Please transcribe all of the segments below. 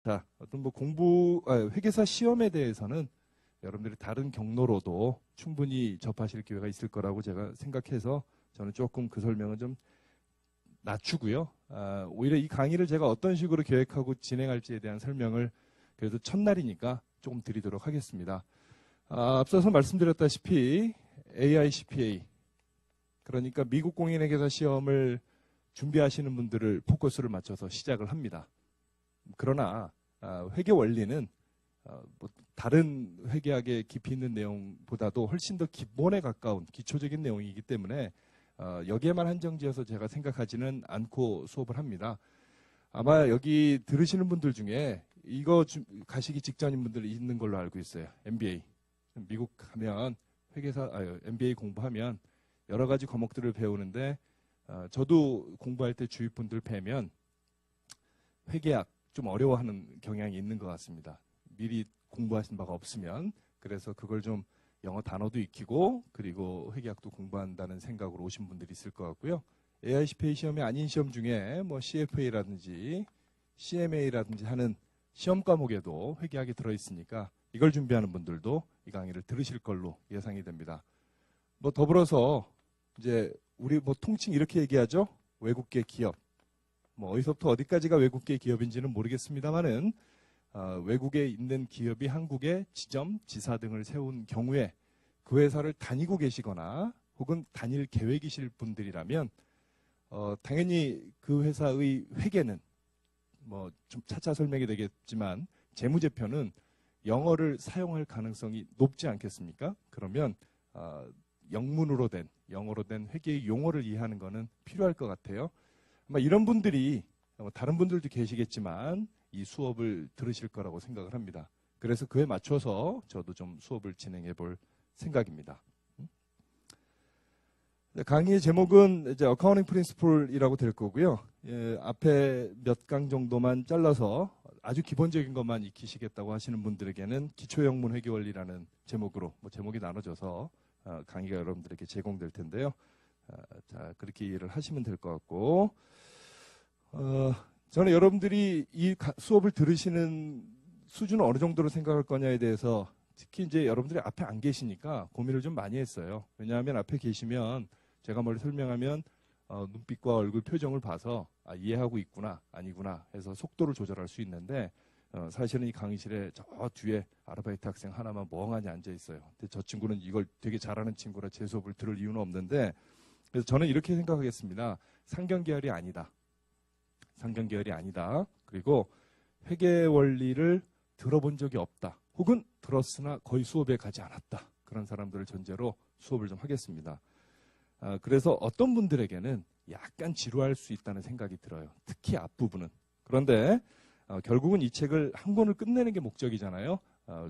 자, 어떤 뭐 회계사 시험에 대해서는 여러분들이 다른 경로로도 충분히 접하실 기회가 있을 거라고 제가 생각해서 저는 조금 그 설명은 좀 낮추고요. 오히려 이 강의를 제가 어떤 식으로 계획하고 진행할지에 대한 설명을 그래도 첫날이니까 조금 드리도록 하겠습니다. 앞서서 말씀드렸다시피 AICPA, 그러니까 미국 공인회계사 시험을 준비하시는 분들을 포커스를 맞춰서 시작을 합니다. 그러나 회계 원리는 뭐 다른 회계학의 깊이 있는 내용보다도 훨씬 더 기본에 가까운 기초적인 내용이기 때문에 여기에만 한정지어서 제가 생각하지는 않고 수업을 합니다. 아마 여기 들으시는 분들 중에 이거 가시기 직전인 분들 있는 걸로 알고 있어요. MBA. 미국 가면 MBA 공부하면 여러 가지 과목들을 배우는데 저도 공부할 때 주위 분들 뵈면 회계학 좀 어려워하는 경향이 있는 것 같습니다. 미리 공부하신 바가 없으면. 그래서 그걸 좀 영어 단어도 익히고 그리고 회계학도 공부한다는 생각으로 오신 분들이 있을 것 같고요. AICPA 시험이 아닌 시험 중에 뭐 CFA라든지 CMA라든지 하는 시험 과목에도 회계학이 들어있으니까 이걸 준비하는 분들도 이 강의를 들으실 걸로 예상이 됩니다. 뭐 더불어서 이제 우리 뭐 통칭 이렇게 얘기하죠. 외국계 기업. 뭐 어디서부터 어디까지가 외국계 기업인지는 모르겠습니다만은 외국에 있는 기업이 한국에 지점, 지사 등을 세운 경우에 그 회사를 다니고 계시거나 혹은 다닐 계획이실 분들이라면 당연히 그 회사의 회계는 뭐 좀 차차 설명이 되겠지만 재무제표는 영어를 사용할 가능성이 높지 않겠습니까? 그러면 영어로 된 회계의 용어를 이해하는 것은 필요할 것 같아요. 아마 이런 분들이 다른 분들도 계시겠지만 이 수업을 들으실 거라고 생각을 합니다. 그래서 그에 맞춰서 저도 좀 수업을 진행해 볼 생각입니다. 강의의 제목은 이제 어카운팅 프린시플이라고 될 거고요. 앞에 몇 강 정도만 잘라서 아주 기본적인 것만 익히시겠다고 하시는 분들에게는 기초영문 회계원리라는 제목으로 제목이 나눠져서 강의가 여러분들에게 제공될 텐데요. 자, 그렇게 이해를 하시면 될 것 같고, 저는 여러분들이 이 수업을 들으시는 수준은 어느 정도로 생각할 거냐에 대해서 특히 이제 여러분들이 앞에 안 계시니까 고민을 좀 많이 했어요. 왜냐하면 앞에 계시면 제가 뭘 설명하면 눈빛과 얼굴 표정을 봐서 이해하고 있구나 아니구나 해서 속도를 조절할 수 있는데 사실은 이 강의실에 저 뒤에 아르바이트 학생 하나만 멍하니 앉아 있어요. 근데 저 친구는 이걸 되게 잘하는 친구라 제 수업을 들을 이유는 없는데, 그래서 저는 이렇게 생각하겠습니다. 상경계열이 아니다. 상경계열이 아니다. 그리고 회계 원리를 들어본 적이 없다. 혹은 들었으나 거의 수업에 가지 않았다. 그런 사람들을 전제로 수업을 좀 하겠습니다. 그래서 어떤 분들에게는 약간 지루할 수 있다는 생각이 들어요. 특히 앞부분은. 그런데 결국은 이 책을 한 권을 끝내는 게 목적이잖아요.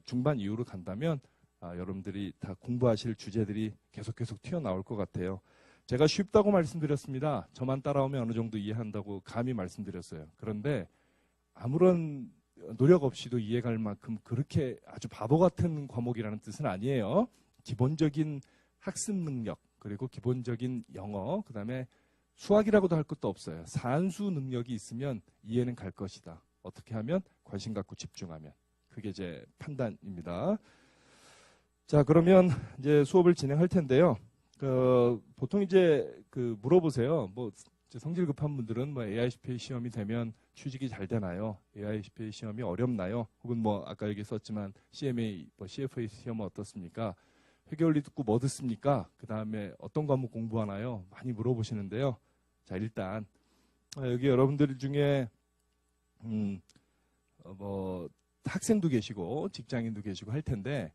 중반 이후로 간다면 여러분들이 다 공부하실 주제들이 계속 튀어나올 것 같아요. 제가 쉽다고 말씀드렸습니다. 저만 따라오면 어느 정도 이해한다고 감히 말씀드렸어요. 그런데 아무런 노력 없이도 이해갈 만큼 그렇게 아주 바보 같은 과목이라는 뜻은 아니에요. 기본적인 학습 능력, 그리고 기본적인 영어, 그 다음에 수학이라고도 할 것도 없어요. 산수 능력이 있으면 이해는 갈 것이다. 어떻게 하면? 관심 갖고 집중하면. 그게 제 판단입니다. 자, 그러면 이제 수업을 진행할 텐데요. 보통 이제 물어보세요. 뭐 성질 급한 분들은 AICPA 시험이 되면 취직이 잘 되나요? AICPA 시험이 어렵나요? 혹은 뭐 아까 얘기했었지만 CMA, CFA 시험은 어떻습니까? 회계원리 듣고 뭐 듣습니까? 그 다음에 어떤 과목 공부하나요? 많이 물어보시는데요. 자, 일단 여기 여러분들 중에 학생도 계시고 직장인도 계시고 할 텐데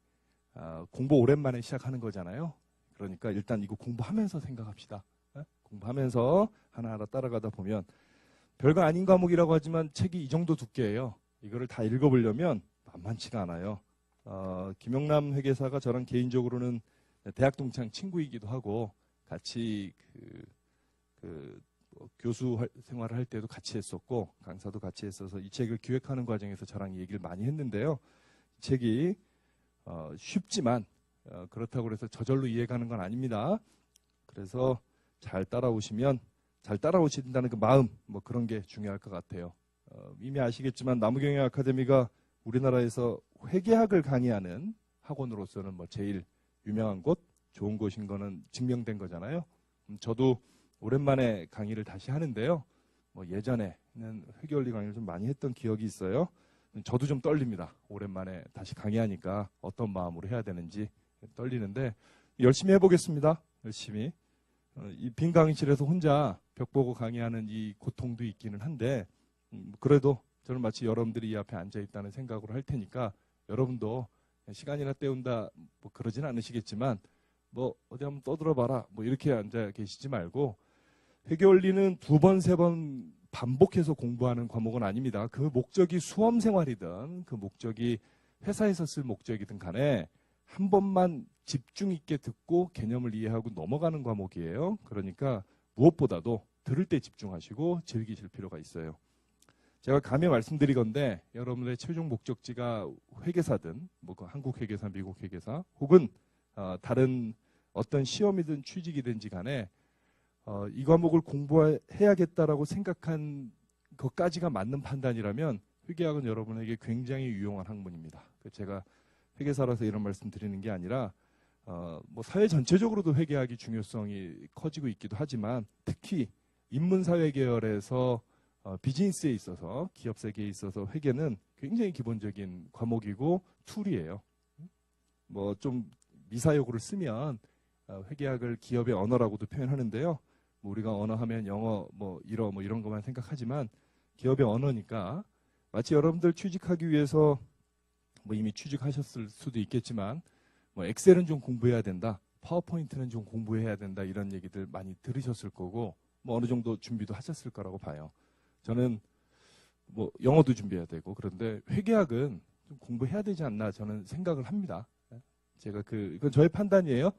공부 오랜만에 시작하는 거잖아요. 그러니까 일단 이거 공부하면서 생각합시다. 공부하면서 하나하나 따라가다 보면 별거 아닌 과목이라고 하지만 책이 이 정도 두께예요. 이거를 다 읽어보려면 만만치가 않아요. 김영남 회계사가 저랑 개인적으로는 대학 동창 친구이기도 하고 같이 교수 생활을 할 때도 같이 했었고 강사도 같이 했어서 이 책을 기획하는 과정에서 저랑 얘기를 많이 했는데요. 이 책이 쉽지만 그렇다고 해서 저절로 이해가는 건 아닙니다. 그래서 잘 따라오신다는 그 마음, 그런 게 중요할 것 같아요. 이미 아시겠지만 나무경영 아카데미가 우리나라에서 회계학을 강의하는 학원으로서는 뭐 제일 유명한 곳, 좋은 곳인 거는 증명된 거잖아요. 저도 오랜만에 강의를 다시 하는데요. 뭐 예전에는 회계원리 강의를 좀 많이 했던 기억이 있어요. 저도 좀 떨립니다. 오랜만에 다시 강의하니까 어떤 마음으로 해야 되는지 떨리는데 열심히 해보겠습니다. 열심히. 이 빈 강의실에서 혼자 벽 보고 강의하는 이 고통도 있기는 한데 그래도 저는 마치 여러분들이 이 앞에 앉아 있다는 생각으로 할 테니까 여러분도 시간이나 때운다 뭐 그러진 않으시겠지만 뭐 어디 한번 떠들어봐라 뭐 이렇게 앉아 계시지 말고 회계원리는 2번, 3번 반복해서 공부하는 과목은 아닙니다. 그 목적이 수험 생활이든 그 목적이 회사에서 쓸 목적이든 간에 한 번만 집중 있게 듣고 개념을 이해하고 넘어가는 과목이에요. 그러니까 무엇보다도 들을 때 집중하시고 즐기실 필요가 있어요. 제가 감히 말씀드리건데 여러분의 최종 목적지가 회계사든 뭐 한국 회계사, 미국 회계사 혹은 다른 어떤 시험이든 취직이든지 간에 이 과목을 공부해야겠다라고 생각한 것까지가 맞는 판단이라면 회계학은 여러분에게 굉장히 유용한 학문입니다. 제가 회계사라서 이런 말씀 드리는 게 아니라 뭐 사회 전체적으로도 회계학이 중요성이 커지고 있기도 하지만 특히 인문사회 계열에서 비즈니스에 있어서 기업 세계에 있어서 회계는 굉장히 기본적인 과목이고 툴이에요. 뭐 좀 미사여구를 쓰면 회계학을 기업의 언어라고도 표현하는데요. 뭐 우리가 언어 하면 영어 뭐 일어 뭐 이런 것만 생각하지만 기업의 언어니까 마치 여러분들 취직하기 위해서 뭐 이미 취직하셨을 수도 있겠지만 뭐 엑셀은 좀 공부해야 된다. 파워포인트는 좀 공부해야 된다. 이런 얘기들 많이 들으셨을 거고 뭐 어느 정도 준비도 하셨을 거라고 봐요. 저는 뭐 영어도 준비해야 되고 그런데 회계학은 좀 공부해야 되지 않나 저는 생각을 합니다. 제가 이건 저의 판단이에요.